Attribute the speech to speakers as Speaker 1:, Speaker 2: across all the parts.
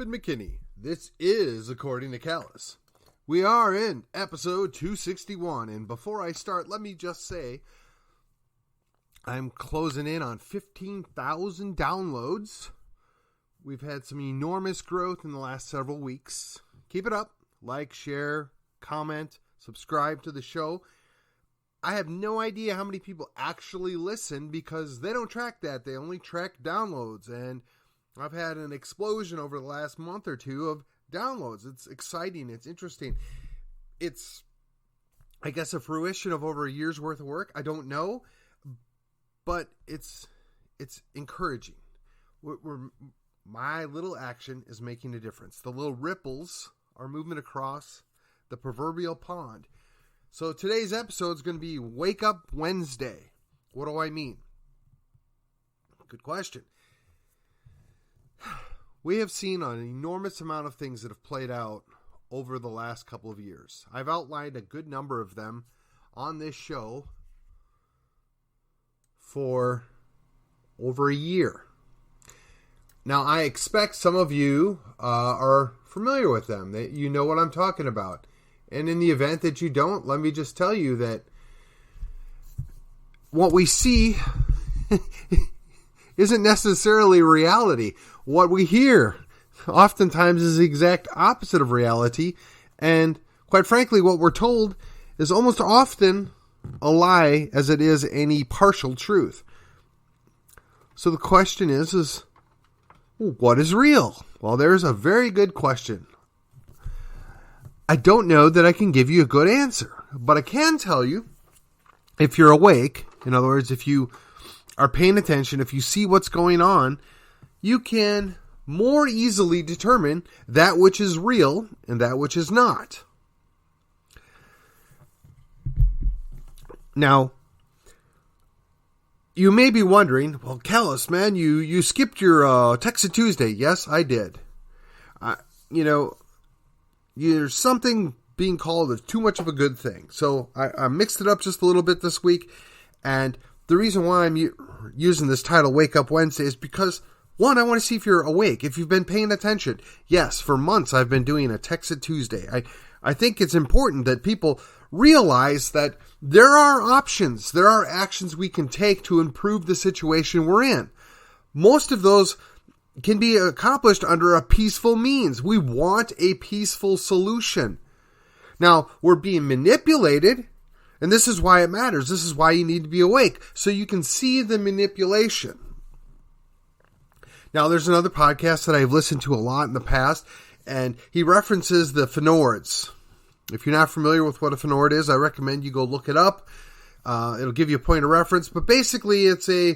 Speaker 1: in McKinney. This is According to Callus. We are in episode 261, and before I start, let me just say I'm closing in on 15,000 downloads. We've had some enormous growth in the last several weeks. Keep it up. Like, share, comment, subscribe to the show. I have no idea how many people actually listen because they don't track that. They only track downloads, and I've had an explosion over the last month or two of downloads. It's exciting. It's interesting. It's, I guess, a fruition of over a year's worth of work. I don't know, but it's encouraging. My little action is making a difference. The little ripples are moving across the proverbial pond. So today's episode is going to be Wake Up Wednesday. What do I mean? Good question. We have seen an enormous amount of things that have played out over the last couple of years. I've outlined a good number of them on this show for over a year. Now, I expect some of you are familiar with them, that you know what I'm talking about. And in the event that you don't, let me just tell you that what we see isn't necessarily reality. What we hear oftentimes is the exact opposite of reality. And quite frankly, what we're told is almost often a lie as it is any partial truth. So the question is what is real? Well, there's a very good question. I don't know that I can give you a good answer, but I can tell you, if you're awake, in other words, if you are paying attention, if you see what's going on, you can more easily determine that which is real and that which is not. Now, you may be wondering, well, Callus, man, you skipped your Texas Tuesday. Yes, I did. There's something being called too much of a good thing. So I mixed it up just a little bit this week. And the reason why I'm using this title, Wake Up Wednesday, is because, one, I want to see if you're awake, if you've been paying attention. Yes, for months I've been doing a Texas Tuesday. I think it's important that people realize that there are options, there are actions we can take to improve the situation we're in. Most of those can be accomplished under a peaceful means. We want a peaceful solution. Now, we're being manipulated, and this is why it matters. This is why you need to be awake, so you can see the manipulation. Now, there's another podcast that I've listened to a lot in the past, and he references the Phenords. If you're not familiar with what a Phenord is, I recommend you go look it up. It'll give you a point of reference, but basically it's a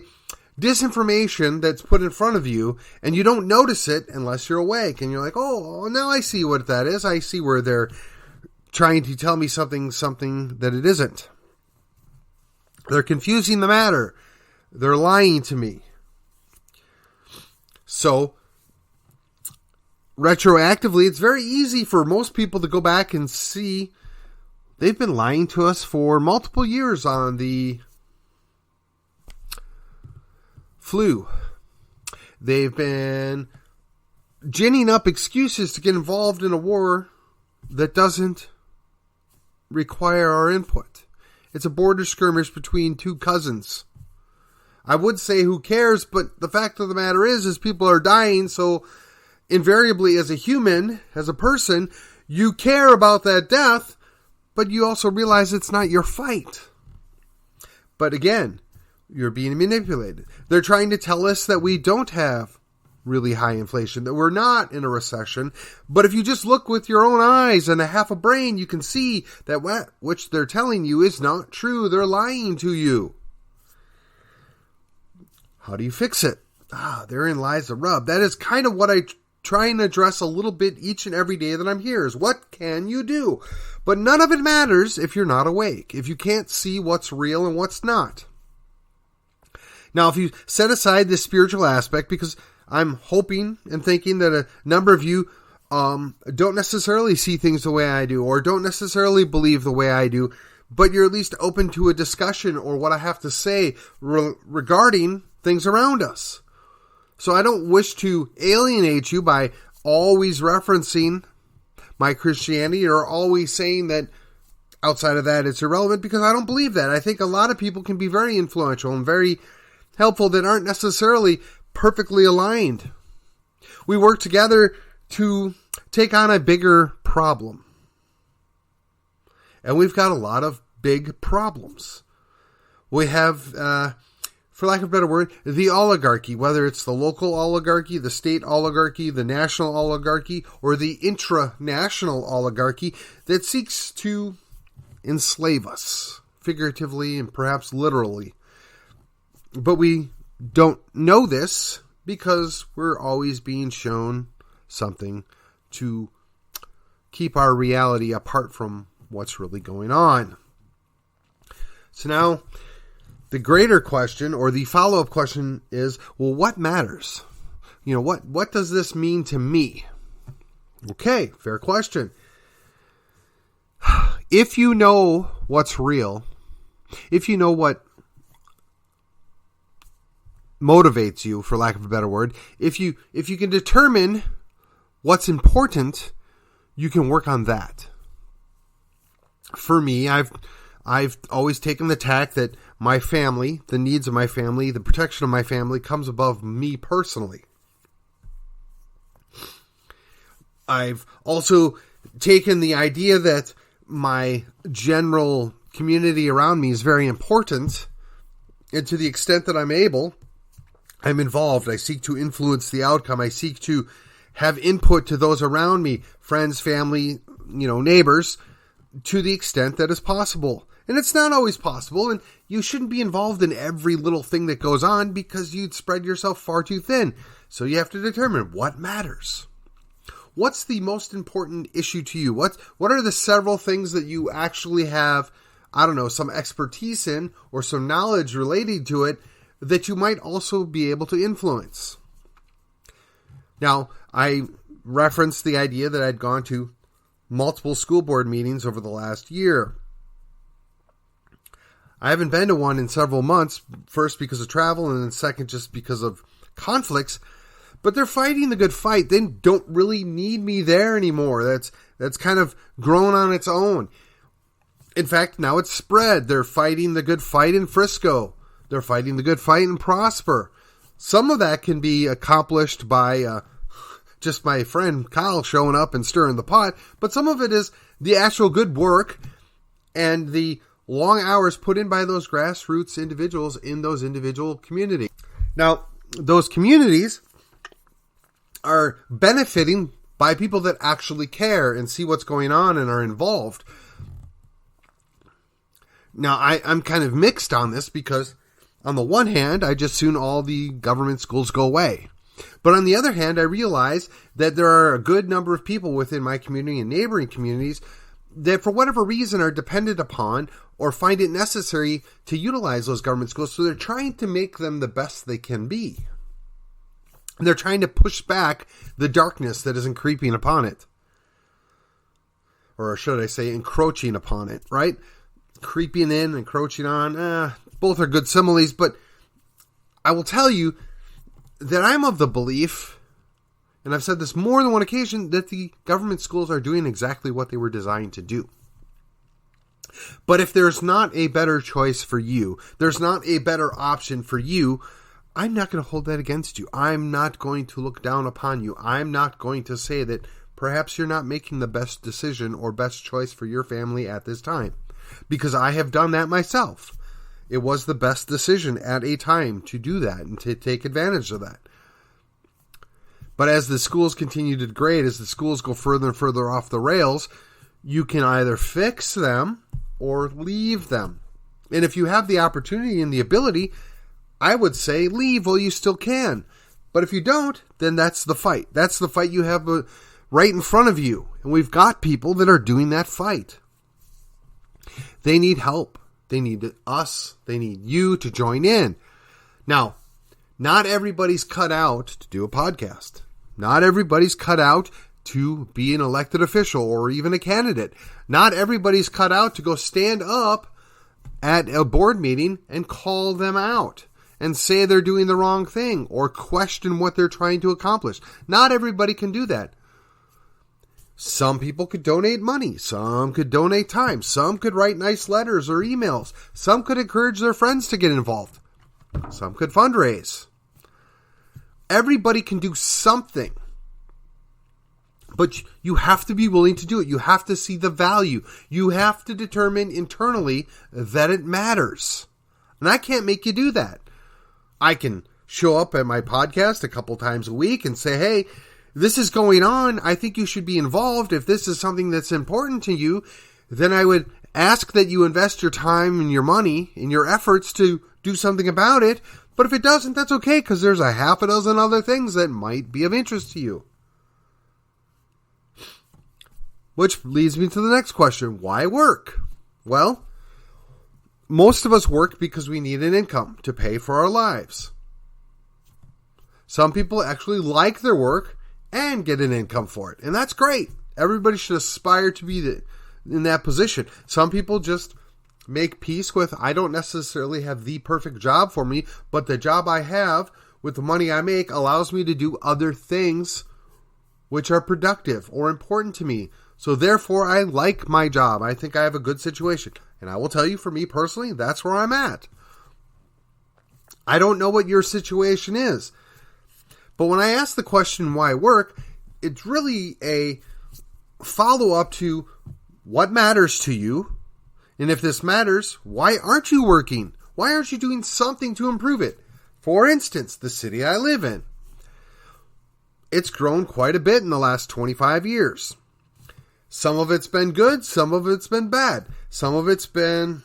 Speaker 1: disinformation that's put in front of you, and you don't notice it unless you're awake, and you're like, oh, now I see what that is. I see where they're trying to tell me something that it isn't. They're confusing the matter. They're lying to me. So, retroactively, it's very easy for most people to go back and see they've been lying to us for multiple years on the flu. They've been ginning up excuses to get involved in a war that doesn't require our input. It's a border skirmish between two cousins. I would say who cares, but the fact of the matter is people are dying, so invariably as a human, as a person, you care about that death, but you also realize it's not your fight. But again, you're being manipulated. They're trying to tell us that we don't have really high inflation, that we're not in a recession. But if you just look with your own eyes and a half a brain, you can see that which they're telling you is not true. They're lying to you. How do you fix it? Therein lies the rub. That is kind of what I try and address a little bit each and every day that I'm here, is what can you do? But none of it matters if you're not awake, if you can't see what's real and what's not. Now, if you set aside this spiritual aspect, because I'm hoping and thinking that a number of you don't necessarily see things the way I do, or don't necessarily believe the way I do, but you're at least open to a discussion or what I have to say regarding things around us. So I don't wish to alienate you by always referencing my Christianity or always saying that outside of that it's irrelevant, because I don't believe that. I think a lot of people can be very influential and very helpful that aren't necessarily perfectly aligned. We work together to take on a bigger problem. And we've got a lot of big problems. We have, for lack of a better word, the oligarchy, whether it's the local oligarchy, the state oligarchy, the national oligarchy, or the intranational oligarchy that seeks to enslave us, figuratively and perhaps literally. But we don't know this because we're always being shown something to keep our reality apart from what's really going on. So now, the greater question, or the follow-up question is, well, what matters? What does this mean to me? Okay, fair question. If you know what's real, if you know what motivates you, for lack of a better word, if you can determine what's important, you can work on that. For me, I've always taken the tack that my family, the needs of my family, the protection of my family comes above me personally. I've also taken the idea that my general community around me is very important, and to the extent that I'm able, I'm involved. I seek to influence the outcome. I seek to have input to those around me, friends, family, neighbors, to the extent that is possible. And it's not always possible, and you shouldn't be involved in every little thing that goes on because you'd spread yourself far too thin. So you have to determine what matters. What's the most important issue to you? What are the several things that you actually have, some expertise in or some knowledge related to it that you might also be able to influence? Now, I referenced the idea that I'd gone to multiple school board meetings over the last year. I haven't been to one in several months, first because of travel and then second just because of conflicts, but they're fighting the good fight. They don't really need me there anymore. That's kind of grown on its own. In fact, now it's spread. They're fighting the good fight in Frisco. They're fighting the good fight in Prosper. Some of that can be accomplished by just my friend Kyle showing up and stirring the pot, but some of it is the actual good work and the long hours put in by those grassroots individuals in those individual communities. Now, those communities are benefiting by people that actually care and see what's going on and are involved. Now, I'm kind of mixed on this because on the one hand, I just soon all the government schools go away. But on the other hand, I realize that there are a good number of people within my community and neighboring communities that for whatever reason are dependent upon or find it necessary to utilize those government schools. So they're trying to make them the best they can be. And they're trying to push back the darkness that isn't creeping upon it. Or should I say encroaching upon it, right? Creeping in, encroaching on, both are good similes, but I will tell you that I'm of the belief, and I've said this more than one occasion, that the government schools are doing exactly what they were designed to do. But if there's not a better choice for you, there's not a better option for you, I'm not going to hold that against you. I'm not going to look down upon you. I'm not going to say that perhaps you're not making the best decision or best choice for your family at this time. Because I have done that myself. It was the best decision at a time to do that and to take advantage of that. But as the schools continue to degrade, as the schools go further and further off the rails, you can either fix them or leave them. And if you have the opportunity and the ability, I would say leave while you still can. But if you don't, then that's the fight. That's the fight you have right in front of you. And we've got people that are doing that fight. They need help. They need us. They need you to join in. Now, not everybody's cut out to do a podcast. Not everybody's cut out to be an elected official or even a candidate. Not everybody's cut out to go stand up at a board meeting and call them out and say they're doing the wrong thing or question what they're trying to accomplish. Not everybody can do that. Some people could donate money. Some could donate time. Some could write nice letters or emails. Some could encourage their friends to get involved. Some could fundraise. Everybody can do something. But you have to be willing to do it. You have to see the value. You have to determine internally that it matters. And I can't make you do that. I can show up at my podcast a couple times a week and say, hey, this is going on. I think you should be involved. If this is something that's important to you, then I would ask that you invest your time and your money and your efforts to do something about it. But if it doesn't, that's okay, because there's a half a dozen other things that might be of interest to you. Which leads me to the next question. Why work? Well, most of us work because we need an income to pay for our lives. Some people actually like their work and get an income for it. And that's great. Everybody should aspire to be in that position. Some people just make peace with, I don't necessarily have the perfect job for me, but the job I have with the money I make allows me to do other things which are productive or important to me. So therefore, I like my job. I think I have a good situation. And I will tell you, for me personally, that's where I'm at. I don't know what your situation is. But when I ask the question, why work, it's really a follow-up to what matters to you. And if this matters, why aren't you working? Why aren't you doing something to improve it? For instance, the city I live in. It's grown quite a bit in the last 25 years. Some of it's been good, some of it's been bad. Some of it's been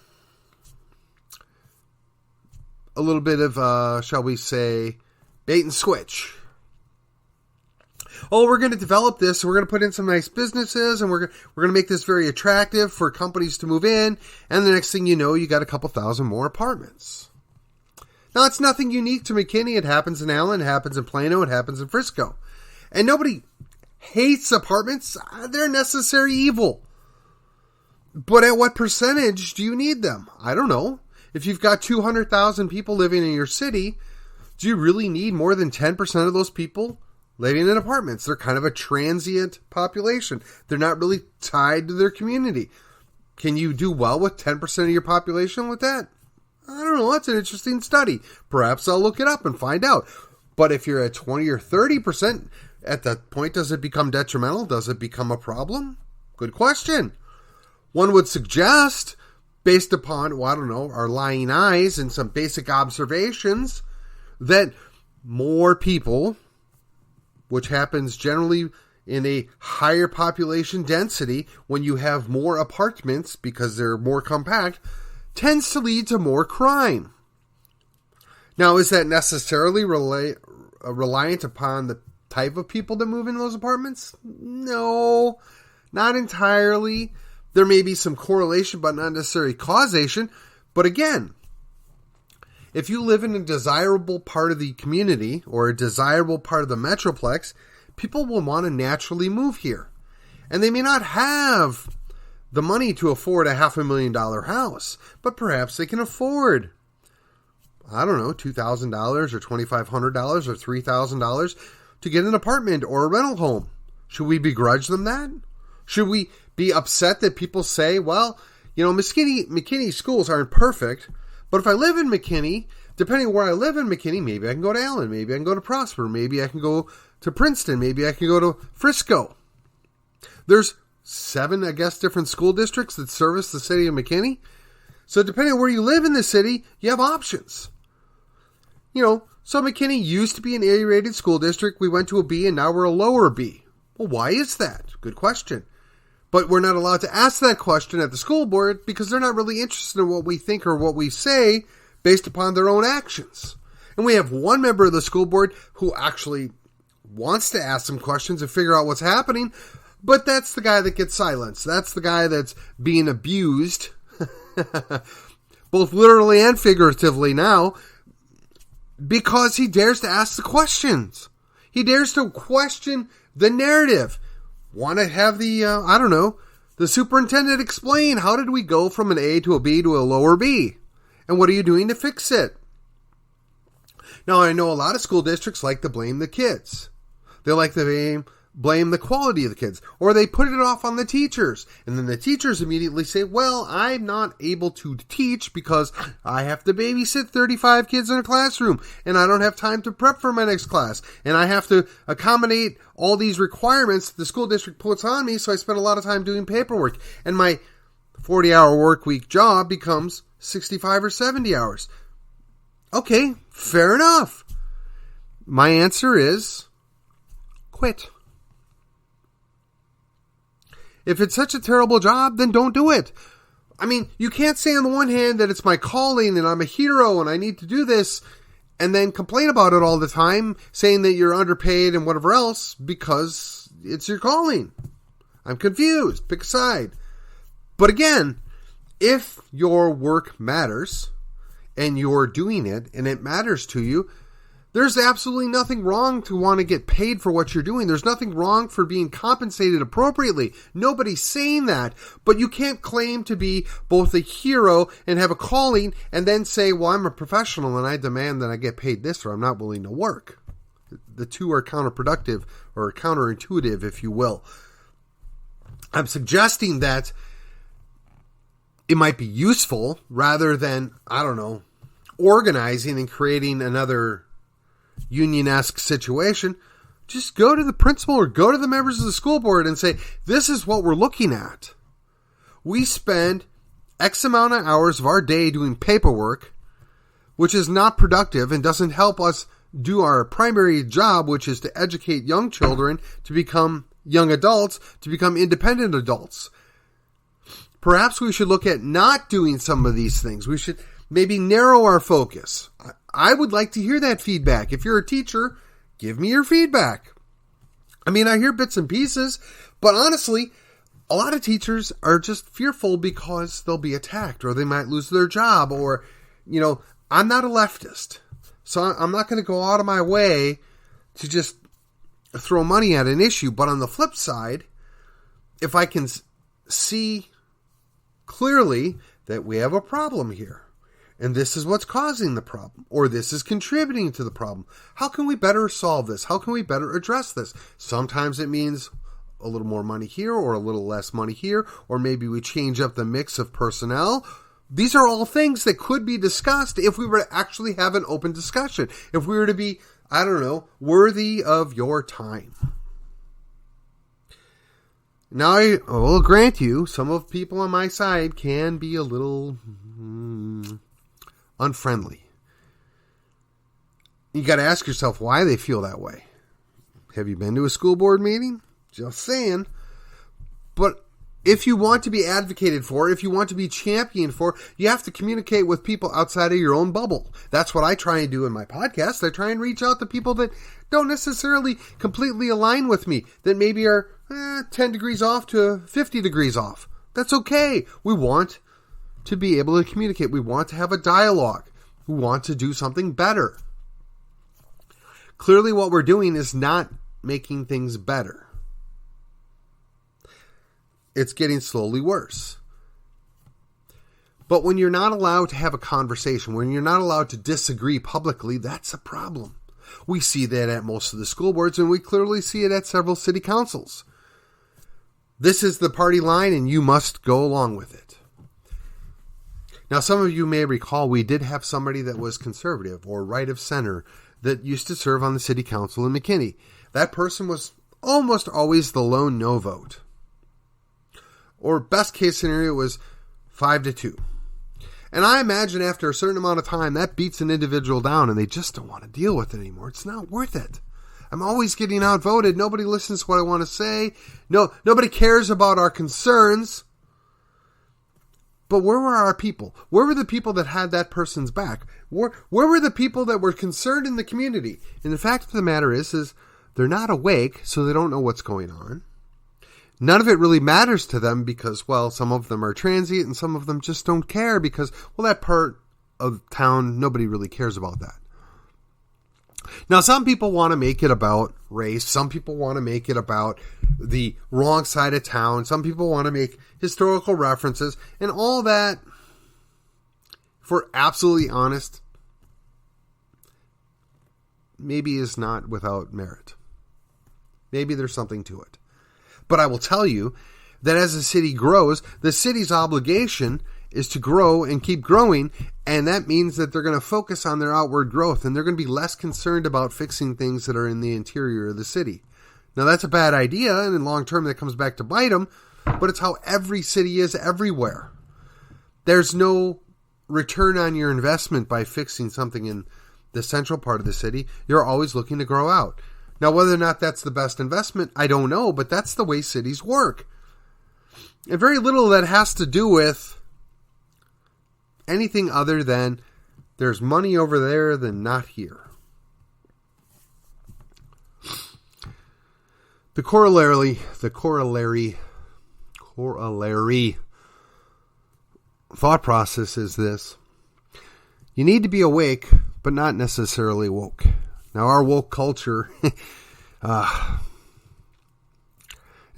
Speaker 1: a little bit of, shall we say, bait and switch. Oh, we're going to develop this, we're going to put in some nice businesses, and we're going to make this very attractive for companies to move in, and the next thing you know, you got a couple thousand more apartments. Now, it's nothing unique to McKinney. It happens in Allen, it happens in Plano, it happens in Frisco. And nobody hates apartments. They're necessary evil. But at what percentage do you need them? I don't know. If you've got 200,000 people living in your city, do you really need more than 10% of those people living in apartments? They're kind of a transient population. They're not really tied to their community. Can you do well with 10% of your population with that? I don't know. That's an interesting study. Perhaps I'll look it up and find out. But if you're at 20 or 30%, at that point, does it become detrimental? Does it become a problem? Good question. One would suggest, based upon, well, I don't know, our lying eyes and some basic observations, that more people, which happens generally in a higher population density when you have more apartments because they're more compact, tends to lead to more crime. Now, is that necessarily reliant upon the type of people that move in those apartments? No, not entirely. There may be some correlation, but not necessarily causation. But again, if you live in a desirable part of the community or a desirable part of the metroplex, people will want to naturally move here. And they may not have the money to afford a $500,000 house, but perhaps they can afford, I don't know, $2,000 or $2,500 or $3,000 to get an apartment or a rental home. Should we begrudge them that? Should we be upset that people say, well, you know, McKinney schools aren't perfect, but if I live in McKinney, depending on where I live in McKinney, maybe I can go to Allen, maybe I can go to Prosper, maybe I can go to Princeton, maybe I can go to Frisco. There's 7, I guess, different school districts that service the city of McKinney. So depending on where you live in the city, you have options. You know, so McKinney used to be an A-rated school district. We went to a B, and now we're a lower B. Well, why is that? Good question. But we're not allowed to ask that question at the school board because they're not really interested in what we think or what we say based upon their own actions. And we have one member of the school board who actually wants to ask some questions and figure out what's happening, but that's the guy that gets silenced. That's the guy that's being abused, both literally and figuratively now, because he dares to ask the questions. He dares to question the narrative. Want to have the, the superintendent explain, how did we go from an A to a B to a lower B? And what are you doing to fix it? Now, I know a lot of school districts like to blame the kids. They like to blame the quality of the kids, or they put it off on the teachers. And then the teachers immediately say, well, I'm not able to teach because I have to babysit 35 kids in a classroom, and I don't have time to prep for my next class, and I have to accommodate all these requirements the school district puts on me, so I spend a lot of time doing paperwork, and my 40-hour work week job becomes 65 or 70 hours. Okay, fair enough. My answer is quit. If it's such a terrible job, then don't do it. I mean, you can't say on the one hand that it's my calling and I'm a hero and I need to do this, and then complain about it all the time, saying that you're underpaid and whatever else because it's your calling. I'm confused. Pick a side. But again, if your work matters and you're doing it and it matters to you, there's absolutely nothing wrong to want to get paid for what you're doing. There's nothing wrong for being compensated appropriately. Nobody's saying that. But you can't claim to be both a hero and have a calling and then say, well, I'm a professional and I demand that I get paid this or I'm not willing to work. The two are counterproductive or counterintuitive, if you will. I'm suggesting that it might be useful rather than, organizing and creating another union-esque situation. Just go to the principal or go to the members of the school board and say, this is what we're looking at. We spend X amount of hours of our day doing paperwork, which is not productive and doesn't help us do our primary job, which is to educate young children to become young adults, to become independent adults. Perhaps we should look at not doing some of these things. We should maybe narrow our focus. I would like to hear that feedback. If you're a teacher, give me your feedback. I mean, I hear bits and pieces, but honestly, a lot of teachers are just fearful because they'll be attacked or they might lose their job or, I'm not a leftist, so I'm not going to go out of my way to just throw money at an issue. But on the flip side, if I can see clearly that we have a problem here, and this is what's causing the problem, or this is contributing to the problem, how can we better solve this? How can we better address this? Sometimes it means a little more money here or a little less money here, or maybe we change up the mix of personnel. These are all things that could be discussed if we were to actually have an open discussion. If we were to be, worthy of your time. Now, I will grant you, some of people on my side can be a little unfriendly. You got to ask yourself why they feel that way. Have you been to a school board meeting? Just saying. But if you want to be advocated for, if you want to be championed for, you have to communicate with people outside of your own bubble. That's what I try and do in my podcast. I try and reach out to people that don't necessarily completely align with me, that maybe are 10 degrees off to 50 degrees off. That's okay. We want to be able to communicate. We want to have a dialogue. We want to do something better. Clearly what we're doing is not making things better. It's getting slowly worse. But when you're not allowed to have a conversation, when you're not allowed to disagree publicly, that's a problem. We see that at most of the school boards, and we clearly see it at several city councils. This is the party line, and you must go along with it. Now, some of you may recall we did have somebody that was conservative or right of center that used to serve on the city council in McKinney. That person was almost always the lone no vote. Or best case scenario was 5-2. And I imagine after a certain amount of time, that beats an individual down and they just don't want to deal with it anymore. It's not worth it. I'm always getting outvoted. Nobody listens to what I want to say. Nobody cares about our concerns. But where were our people? Where were the people that had that person's back? Where were the people that were concerned in the community? And the fact of the matter is they're not awake, so they don't know what's going on. None of it really matters to them because, well, some of them are transient and some of them just don't care because, well, that part of town, nobody really cares about that. Now, some people want to make it about race. Some people want to make it about the wrong side of town. Some people want to make historical references and all that. If we're absolutely honest, maybe is not without merit. Maybe there's something to it. But I will tell you that as the city grows, the city's obligation is to grow and keep growing, and that means that they're going to focus on their outward growth, and they're going to be less concerned about fixing things that are in the interior of the city. Now, that's a bad idea, and in long term that comes back to bite them, but it's how every city is everywhere. There's no return on your investment by fixing something in the central part of the city. You're always looking to grow out. Now, whether or not that's the best investment, I don't know, but that's the way cities work. And very little of that has to do with anything other than there's money over there than not here. The corollary thought process is this. You need to be awake, but not necessarily woke. Now, our woke culture, it's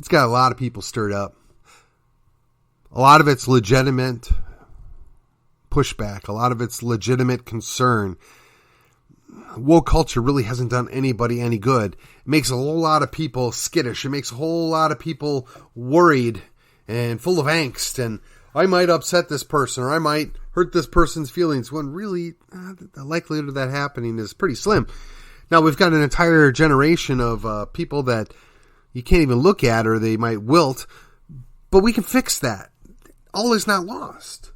Speaker 1: got a lot of people stirred up. A lot of it's legitimate pushback. A lot of it's legitimate concern. Woke culture really hasn't done anybody any good. It makes a whole lot of people skittish. It makes a whole lot of people worried and full of angst. And I might upset this person, or I might hurt this person's feelings, when really the likelihood of that happening is pretty slim. Now, we've got an entire generation of people that you can't even look at, or they might wilt, but we can fix that. All is not lost.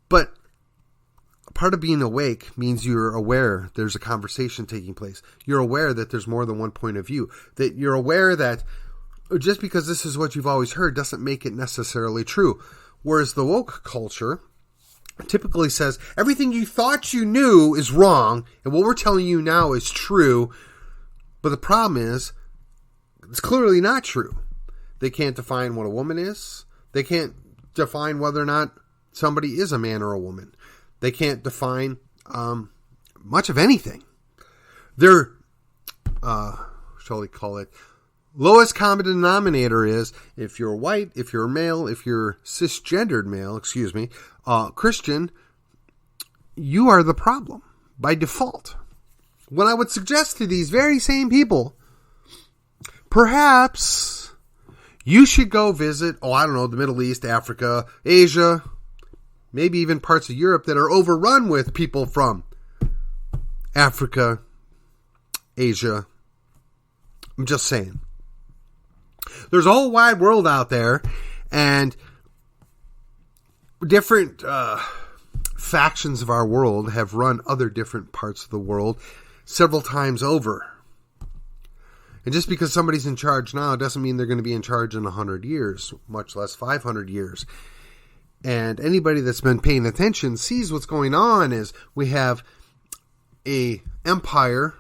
Speaker 1: But part of being awake means you're aware there's a conversation taking place. You're aware that there's more than one point of view. That you're aware that just because this is what you've always heard doesn't make it necessarily true. Whereas the woke culture typically says everything you thought you knew is wrong, and what we're telling you now is true. But the problem is, it's clearly not true. They can't define what a woman is. They can't define whether or not somebody is a man or a woman. They can't define much of anything. Their, shall we call it, lowest common denominator is if you're white, if you're male, if you're cisgendered male, Christian, you are the problem by default. When I would suggest to these very same people, perhaps you should go visit, the Middle East, Africa, Asia, maybe even parts of Europe that are overrun with people from Africa, Asia. I'm just saying. There's a whole wide world out there, and different factions of our world have run other different parts of the world several times over. And just because somebody's in charge now doesn't mean they're going to be in charge in 100 years, much less 500 years. And anybody that's been paying attention sees what's going on is we have a empire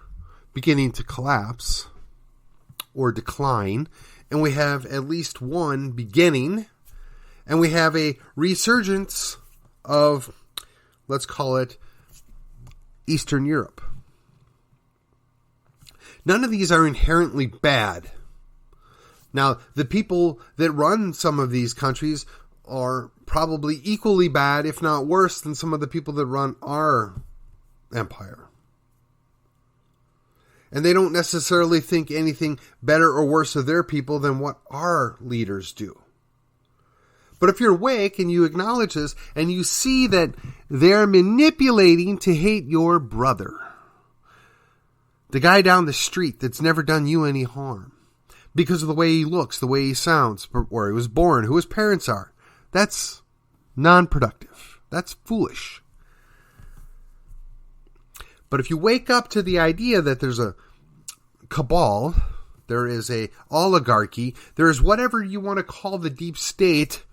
Speaker 1: beginning to collapse or decline, and we have at least one beginning, and we have a resurgence of, let's call it, Eastern Europe. None of these are inherently bad. Now, the people that run some of these countries are probably equally bad, if not worse, than some of the people that run our empire. And they don't necessarily think anything better or worse of their people than what our leaders do. But if you're awake and you acknowledge this and you see that they're manipulating to hate your brother, the guy down the street that's never done you any harm, because of the way he looks, the way he sounds, where he was born, who his parents are, that's non-productive. That's foolish. But if you wake up to the idea that there's a cabal, there is a oligarchy, there is whatever you want to call the deep state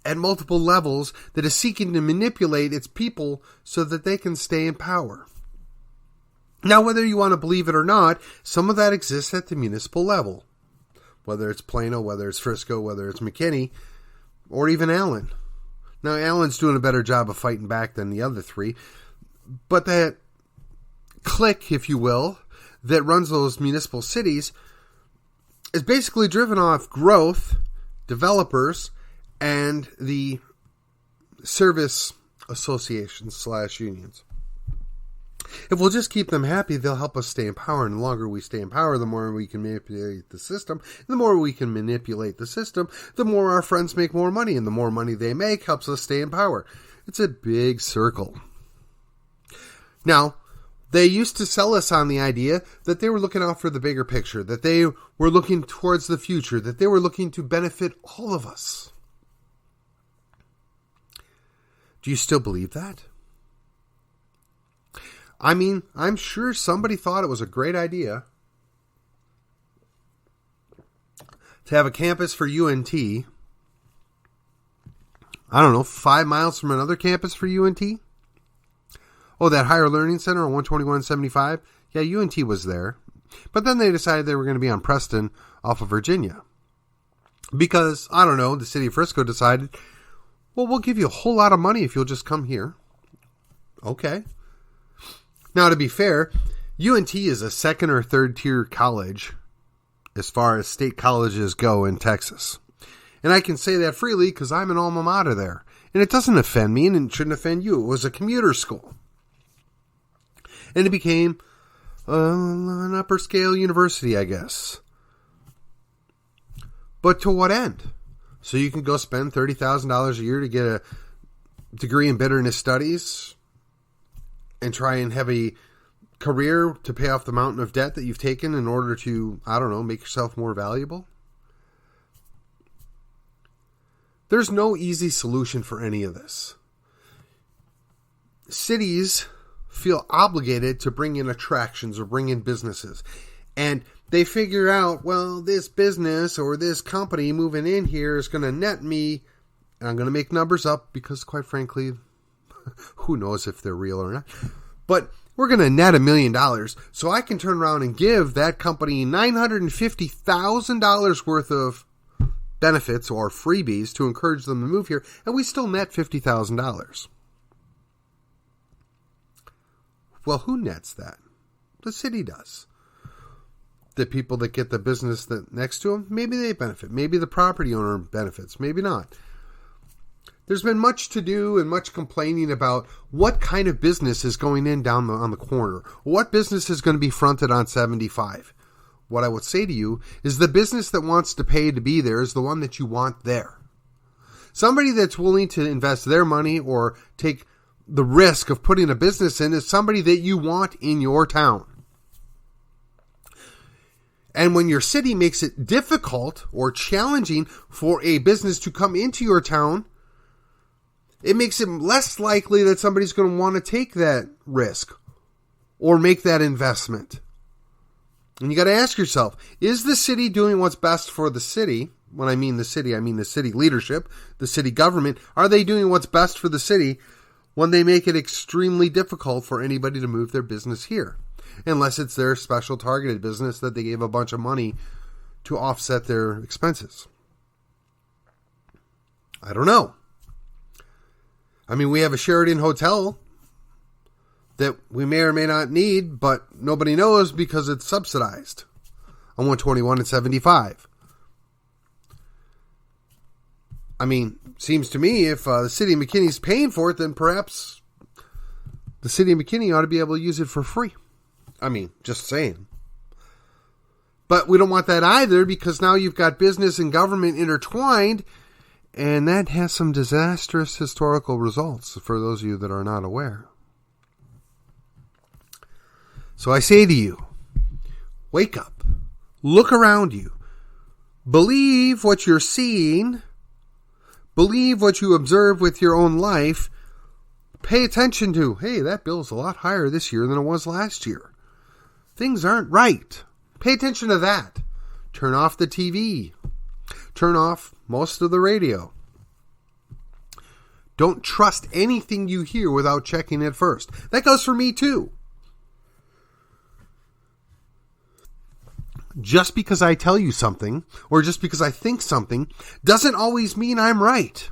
Speaker 1: at multiple levels that is seeking to manipulate its people so that they can stay in power. Now, whether you want to believe it or not, some of that exists at the municipal level. Whether it's Plano, whether it's Frisco, whether it's McKinney, or even Allen. Now, Allen's doing a better job of fighting back than the other three. But that clique, if you will, that runs those municipal cities is basically driven off growth, developers, and the service associations / unions. If we'll just keep them happy, they'll help us stay in power. And the longer we stay in power, the more we can manipulate the system. And the more we can manipulate the system, the more our friends make more money. And the more money they make helps us stay in power. It's a big circle. Now, they used to sell us on the idea that they were looking out for the bigger picture, that they were looking towards the future, that they were looking to benefit all of us. Do you still believe that? I mean, I'm sure somebody thought it was a great idea to have a campus for UNT, I don't know, 5 miles from another campus for UNT. Oh, that Higher Learning Center on 121-75? Yeah, UNT was there. But then they decided they were going to be on Preston off of Virginia. Because, I don't know, the city of Frisco decided, well, we'll give you a whole lot of money if you'll just come here. Okay. Now, to be fair, UNT is a second or third tier college as far as state colleges go in Texas. And I can say that freely because I'm an alma mater there. And it doesn't offend me and it shouldn't offend you. It was a commuter school. And it became an upper scale university, I guess. But to what end? So you can go spend $30,000 a year to get a degree in bitterness studies and try and have a career to pay off the mountain of debt that you've taken in order to, I don't know, make yourself more valuable? There's no easy solution for any of this. Cities feel obligated to bring in attractions or bring in businesses. And they figure out, well, this business or this company moving in here is going to net me, and I'm going to make numbers up because, quite frankly, who knows if they're real or not. But we're going to net $1 million. So I can turn around and give that company $950,000 worth of benefits or freebies to encourage them to move here, and we still net $50,000. Well, who nets that? The city does. The people that get the business that next to them, maybe they benefit. Maybe the property owner benefits. Maybe not. There's been much to do and much complaining about what kind of business is going in down on the corner. What business is going to be fronted on 75? What I would say to you is the business that wants to pay to be there is the one that you want there. Somebody that's willing to invest their money or take the risk of putting a business in is somebody that you want in your town. And when your city makes it difficult or challenging for a business to come into your town, it makes it less likely that somebody's going to want to take that risk or make that investment. And you got to ask yourself, is the city doing what's best for the city? When I mean the city, I mean the city leadership, the city government. Are they doing what's best for the city when they make it extremely difficult for anybody to move their business here? Unless it's their special targeted business that they gave a bunch of money to offset their expenses. I don't know. I mean, we have a Sheraton hotel that we may or may not need, but nobody knows because it's subsidized on 121 and 75. I mean, seems to me if the city of McKinney's paying for it, then perhaps the city of McKinney ought to be able to use it for free. I mean, just saying. But we don't want that either because now you've got business and government intertwined, and that has some disastrous historical results for those of you that are not aware. So I say to you, wake up, look around you, believe what you're seeing, believe what you observe with your own life, pay attention to, hey, that bill's a lot higher this year than it was last year. Things aren't right. Pay attention to that. Turn off the TV. Turn off most of the radio. Don't trust anything you hear without checking it first. That goes for me too. Just because I tell you something, or just because I think something, doesn't always mean I'm right.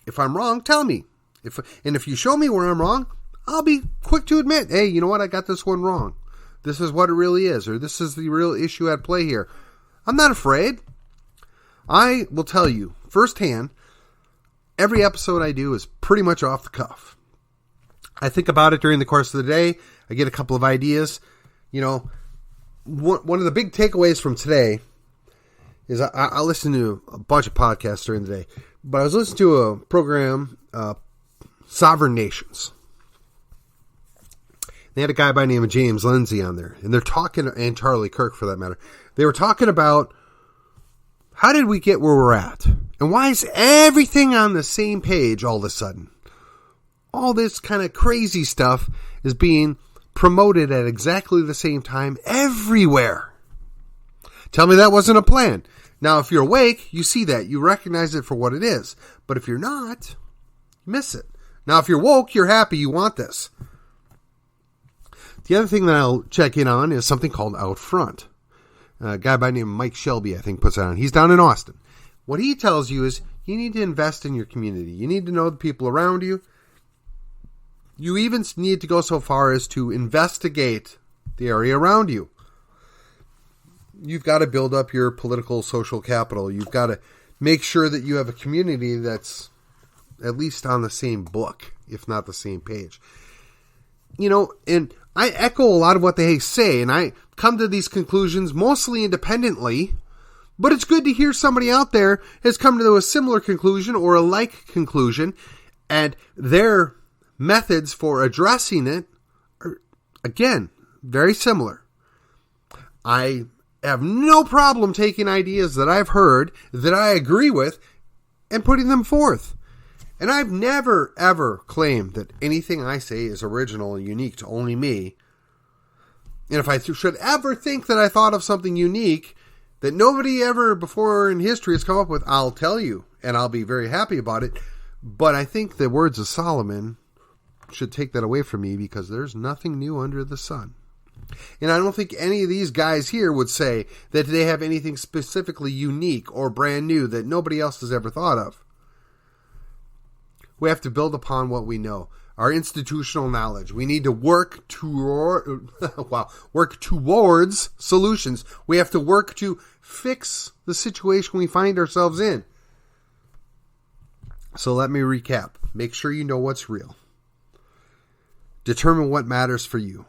Speaker 1: If I'm wrong, tell me. If you show me where I'm wrong, I'll be quick to admit, hey, you know what? I got this one wrong. This is what it really is, or this is the real issue at play here. I'm not afraid. I will tell you firsthand, every episode I do is pretty much off the cuff. I think about it during the course of the day. I get a couple of ideas. You know, one of the big takeaways from today is I listen to a bunch of podcasts during the day, but I was listening to a program, Sovereign Nations. They had a guy by the name of James Lindsay on there, and they're talking, and Charlie Kirk for that matter. They were talking about how did we get where we're at, and why is everything on the same page all of a sudden? All this kind of crazy stuff is being promoted at exactly the same time everywhere. Tell me that wasn't a plan. Now, if you're awake, you see that. You recognize it for what it is. But if you're not, you miss it. Now, if you're woke, you're happy, you want this. The other thing that I'll check in on is something called Out Front. A guy by the name of Mike Shelby, I think, puts that on. He's down in Austin. What he tells you is you need to invest in your community. You need to know the people around you. You even need to go so far as to investigate the area around you. You've got to build up your political, social capital. You've got to make sure that you have a community that's at least on the same book, if not the same page. You know, and I echo a lot of what they say, and I come to these conclusions mostly independently, but it's good to hear somebody out there has come to a similar conclusion or a like conclusion, and their methods for addressing it are, again, very similar. I have no problem taking ideas that I've heard that I agree with and putting them forth. And I've never, ever claimed that anything I say is original and unique to only me. And if I should ever think that I thought of something unique that nobody ever before in history has come up with, I'll tell you, and I'll be very happy about it. But I think the words of Solomon should take that away from me, because there's nothing new under the sun. And I don't think any of these guys here would say that they have anything specifically unique or brand new that nobody else has ever thought of. We have to build upon what we know, our institutional knowledge. We need to work towards solutions. We have to work to fix the situation we find ourselves in. So let me recap. Make sure you know what's real. Determine what matters for you.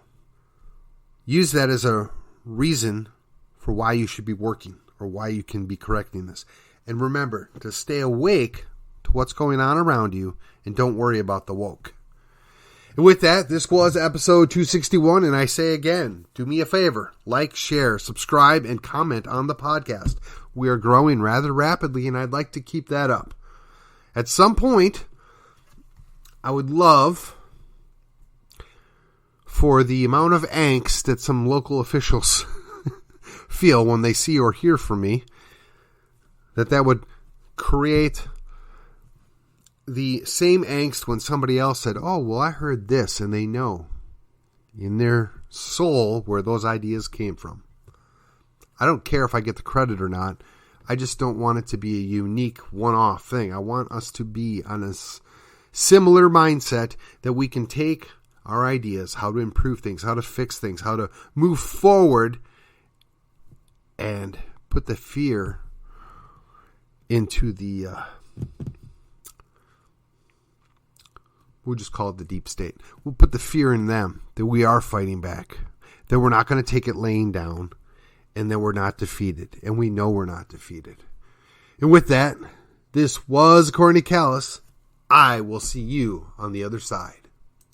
Speaker 1: Use that as a reason for why you should be working or why you can be correcting this. And remember to stay awake to what's going on around you, and don't worry about the woke. And with that, this was episode 261, and I say again, do me a favor, like, share, subscribe, and comment on the podcast. We are growing rather rapidly, and I'd like to keep that up. At some point, I would love for the amount of angst that some local officials feel when they see or hear from me, that would create the same angst when somebody else said, oh, well, I heard this, and they know in their soul where those ideas came from. I don't care if I get the credit or not. I just don't want it to be a unique one-off thing. I want us to be on a similar mindset that we can take our ideas, how to improve things, how to fix things, how to move forward, and put the fear into the we'll just call it the deep state. We'll put the fear in them that we are fighting back, that we're not going to take it laying down, and that we're not defeated. And we know we're not defeated. And with that, this was Corny Callis. I will see you on the other side.